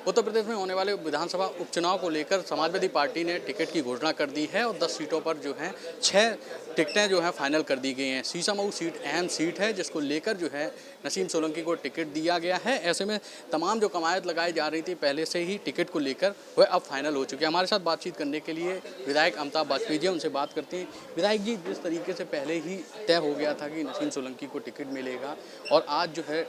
उत्तर प्रदेश में होने वाले विधानसभा उपचुनाव को लेकर समाजवादी पार्टी ने टिकट की घोषणा कर दी है और 10 सीटों पर जो है 6 टिकटें जो है फाइनल कर दी गई हैं। शीशामऊ सीट अहम सीट है जिसको लेकर जो है नसीम सोलंकी को टिकट दिया गया है। ऐसे में तमाम जो कवायद लगाई जा रही थी पहले से ही टिकट को लेकर वह अब फाइनल हो चुकी है। हमारे साथ बातचीत करने के लिए विधायक अमिताभ बाजपेयी जी, उनसे बात करते हैं। विधायक जी, जिस तरीके से पहले ही तय हो गया था कि नसीम सोलंकी को टिकट मिलेगा और आज जो है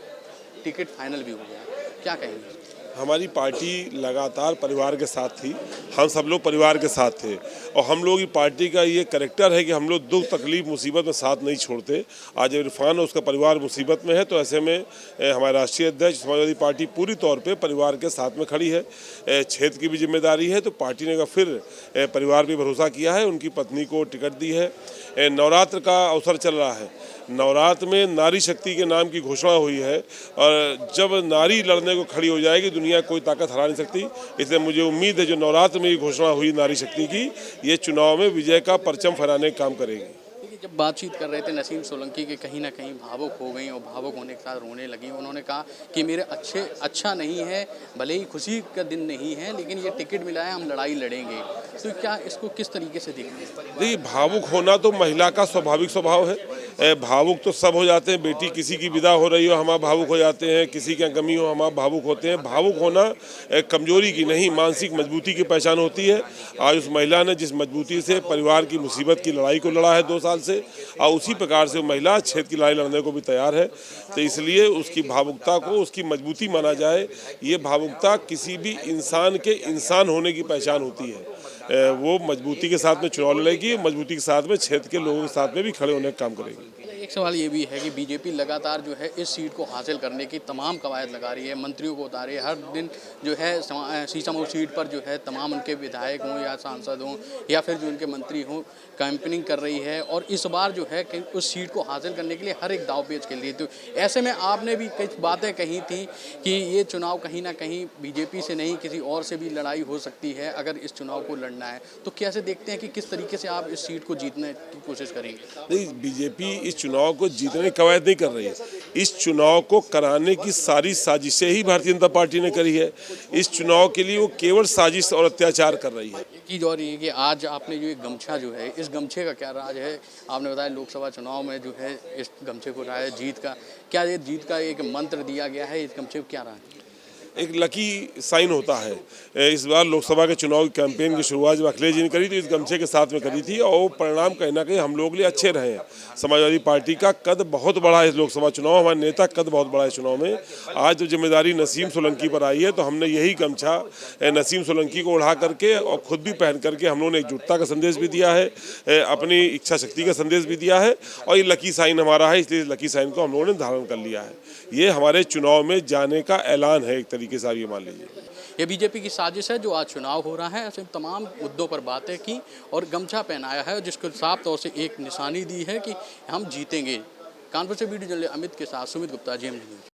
टिकट फाइनल भी हो गया, क्या कहेंगे? हमारी पार्टी लगातार परिवार के साथ थी, हम सब लोग परिवार के साथ थे और हम लोग की पार्टी का ये करैक्टर है कि हम लोग दुख तकलीफ मुसीबत में साथ नहीं छोड़ते। आज इरफान और उसका परिवार मुसीबत में है तो ऐसे में हमारे राष्ट्रीय अध्यक्ष समाजवादी पार्टी पूरी तौर पे परिवार के साथ में खड़ी है। क्षेत्र की भी जिम्मेदारी है तो पार्टी ने फिर परिवार पर भरोसा किया है, उनकी पत्नी को टिकट दी है। नवरात्र का अवसर चल रहा है, नवरात्र में नारी शक्ति के नाम की घोषणा हुई है और जब नारी लड़ने को खड़ी हो जाएगी दुनिया कोई ताकत हरा नहीं सकती। इसलिए मुझे उम्मीद है जो नवरात्र में ये घोषणा हुई नारी शक्ति की, ये चुनाव में विजय का परचम फहराने का काम करेगी। जब बातचीत कर रहे थे नसीम सोलंकी के कहीं ना कहीं भावुक हो गई और भावुक होने के साथ रोने लगी। उन्होंने कहा कि मेरे अच्छा नहीं है, भले ही खुशी का दिन नहीं है लेकिन ये टिकट मिला है, हम लड़ाई लड़ेंगे। तो क्या इसको किस तरीके से देखते हैं? देखिए, भावुक होना तो महिला का स्वाभाविक स्वभाव है। भावुक तो सब हो जाते हैं, बेटी किसी की विदा हो रही हो हम आप भावुक हो जाते हैं, किसी की गमी हो हम आप भावुक होते हैं। भावुक होना कमजोरी की नहीं, मानसिक मजबूती की पहचान होती है। आज उस महिला ने जिस मजबूती से परिवार की मुसीबत की लड़ाई को लड़ा है 2 साल से, और उसी प्रकार से महिला क्षेत्र की लड़ाई लड़ने को भी तैयार है। तो इसलिए उसकी भावुकता को उसकी मजबूती माना जाए। ये भावुकता किसी भी इंसान के इंसान होने की पहचान होती है। वो मजबूती के साथ में चुनाव लड़ेगी, मजबूती के साथ में क्षेत्र के लोगों के साथ में भी खड़े होने का काम करेगी। एक सवाल ये भी है कि बीजेपी लगातार जो है इस सीट को हासिल करने की तमाम कवायद लगा रही है, मंत्रियों को उतारे हर दिन जो है शीशामऊ सीट पर जो है तमाम उनके विधायक हों या सांसद हों या फिर जो उनके मंत्री हों कैंपेनिंग कर रही है और इस बार जो है उस सीट को हासिल करने के लिए हर एक दाव पेच खेल रही है। तो ऐसे में आपने भी कई बातें कही थी कि ये चुनाव कहीं ना कहीं बीजेपी से नहीं किसी और से भी लड़ाई हो सकती है अगर इस चुनाव को लड़ना है। तो कैसे देखते हैं कि किस तरीके से आप इस सीट को जीतने की कोशिश करेंगे? नहीं, बीजेपी इस चुनाव को जीतने की कवायद नहीं कर रही है। इस चुनाव को कराने की सारी साजिशें ही भारतीय जनता पार्टी ने करी है। इस चुनाव के लिए वो केवल साजिश और अत्याचार कर रही है। एक चीज़ और ये कि आज आपने जो एक गमछा जो है, इस गमछे का क्या राज है? आपने बताया लोकसभा चुनाव में जो है इस गमछे को राज जीत का, क्या ये जीत का एक मंत्र दिया गया है? इस गमछे को क्या राज है? एक लकी साइन होता है। इस बार लोकसभा के चुनाव की कैंपेन की शुरुआत जब अखिलेश जी ने करी तो इस गमछे के साथ में करी थी और परिणाम कहीं ना कहीं हम लोग लिए अच्छे रहे हैं। समाजवादी पार्टी का कद बहुत बड़ा है इस लोकसभा चुनाव, हमारे नेता कद बहुत बड़ा है चुनाव में। आज जो जिम्मेदारी नसीम सोलंकी पर आई है तो हमने यही गमछा नसीम सोलंकी को ओढ़ा करके और खुद भी पहन करके हम लोगों ने एकजुटता का संदेश भी दिया है, अपनी इच्छा शक्ति का संदेश भी दिया है और ये लकी साइन हमारा है, इसलिए लकी साइन को हम लोगों ने धारण कर लिया है। ये हमारे चुनाव में जाने का ऐलान है एक तरीके से, आप ये मान लीजिए। ये बीजेपी की साजिश है जो आज चुनाव हो रहा है। ऐसे तमाम मुद्दों पर बातें की और गमछा पहनाया है जिसको साफ तौर से एक निशानी दी है कि हम जीतेंगे। कानपुर से वीडियो जर्नलिस्ट अमित के साथ सुमित गुप्ता, GM न्यूज़।